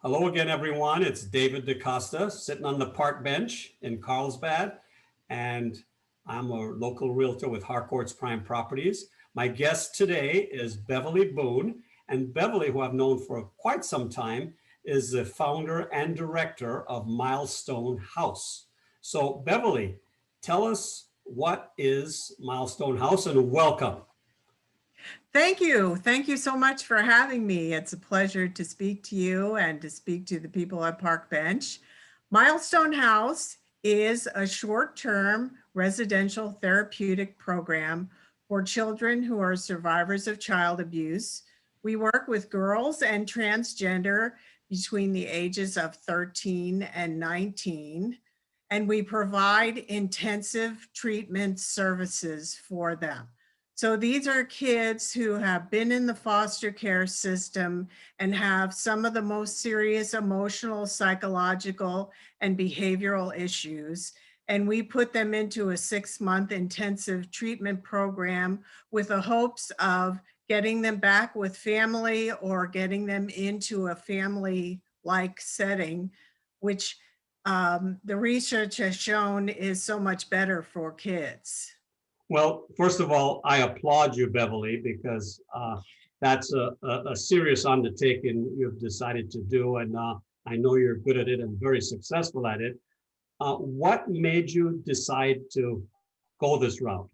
Hello again, everyone. It's David DaCosta sitting on the park bench in Carlsbad, and I'm a local realtor with Harcourt's Prime Properties. My guest today is Beverly Boone, and Beverly, who I've known for quite some time, is the founder and director of Milestone House. So, Beverly, tell us what is Milestone House and welcome. Thank you. Thank you so much for having me. It's a pleasure to speak to you and to speak to the people at Parkbench. Milestone House is a short-term residential therapeutic program for children who are survivors of child abuse. We work with girls and transgender between the ages of 13 and 19, and we provide intensive treatment services for them. So these are kids who have been in the foster care system and have some of the most serious emotional, psychological, and behavioral issues. And we put them into a 6-month intensive treatment program with the hopes of getting them back with family or getting them into a family-like setting, which the research has shown is so much better for kids. Well, first of all, I applaud you, Beverly, because that's a serious undertaking you've decided to do, and I know you're good at it and very successful at it. What made you decide to go this route?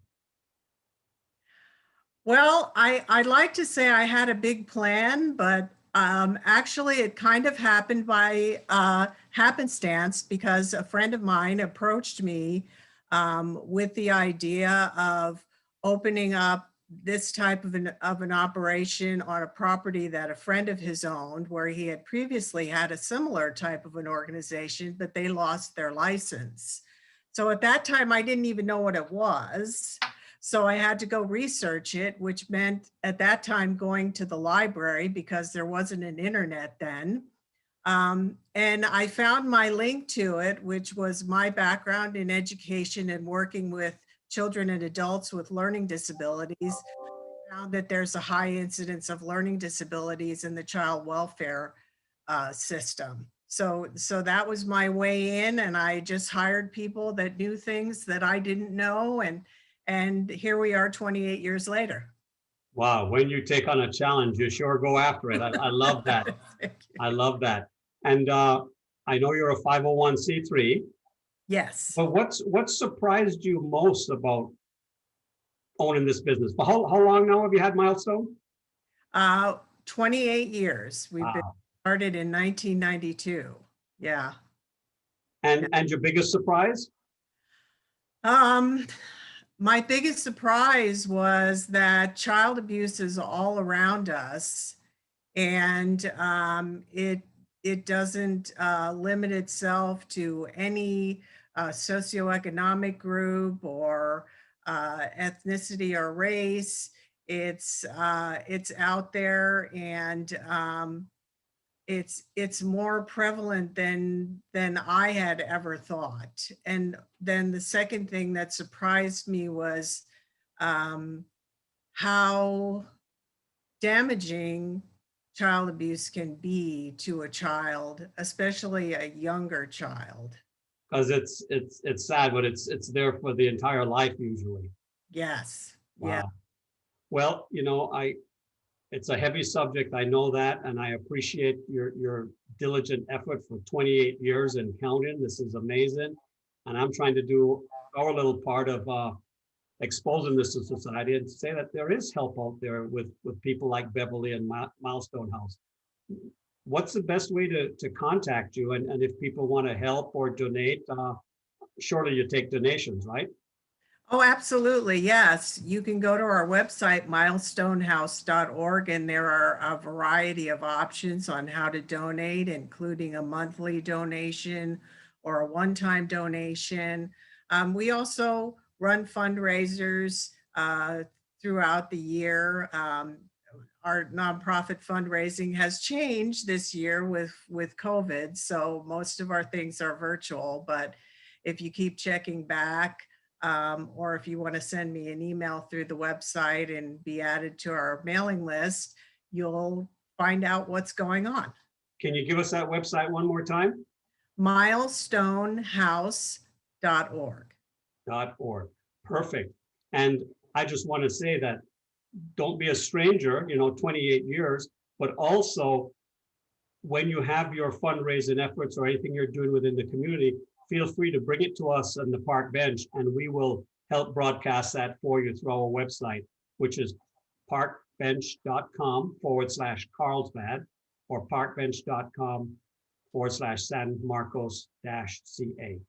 Well, I'd like to say I had a big plan, but actually it kind of happened by happenstance because a friend of mine approached me with the idea of opening up this type of an operation on a property that a friend of his owned, where he had previously had a similar type of an organization, but they lost their license. So at that time, I didn't even know what it was. So I had to go research it, which meant at that time going to the library because there wasn't an internet then. And I found my link to it, which was my background in education and working with children and adults with learning disabilities. I found that there's a high incidence of learning disabilities in the child welfare system. So that was my way in, and I just hired people that knew things that I didn't know, and here we are 28 years later. Wow, when you take on a challenge, you sure go after it. I love that. I love that. And I know you're a 501c3, Yes. but what surprised you most about owning this business? For how long now have you had Milestone? 28 years. We've been Wow. started in 1992. Yeah. And your biggest surprise? Um, my biggest surprise was that child abuse is all around us, and it doesn't limit itself to any socioeconomic group or ethnicity or race. It's out there, and it's more prevalent than I had ever thought. And then the second thing that surprised me was um, how damaging child abuse can be to a child, especially a younger child. Because it's sad, but it's there for the entire life usually. Yes. Yeah. Wow. Well, it's a heavy subject. I know that, and I appreciate your diligent effort for 28 years and counting. This is amazing, and I'm trying to do our little part of exposing this to society and say that there is help out there with people like Beverly and Milestone House. What's the best way to contact you? And if people want to help or donate, surely you take donations, right? Oh, absolutely. Yes. You can go to our website, milestonehouse.org, and there are a variety of options on how to donate, including a monthly donation or a one-time donation. We also run fundraisers throughout the year. Our nonprofit fundraising has changed this year with COVID, so most of our things are virtual, but if you keep checking back, or if you want to send me an email through the website and be added to our mailing list, you'll find out what's going on. Can you give us that website one more time? milestonehouse.org. .org. Perfect. And I just want to say that don't be a stranger, 28 years, but also when you have your fundraising efforts or anything you're doing within the community, feel free to bring it to us on the Parkbench, and we will help broadcast that for you through our website, which is parkbench.com/Carlsbad or parkbench.com/San Marcos-CA.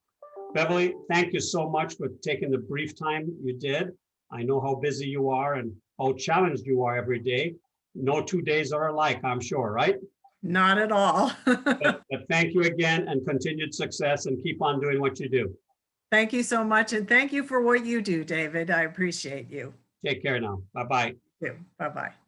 Beverly, thank you so much for taking the brief time you did. I know how busy you are and how challenged you are every day. No 2 days are alike, I'm sure, right? Not at all. But thank you again, and continued success, and keep on doing what you do. Thank you so much. And thank you for what you do, David. I appreciate you. Take care now. Bye-bye. Bye-bye.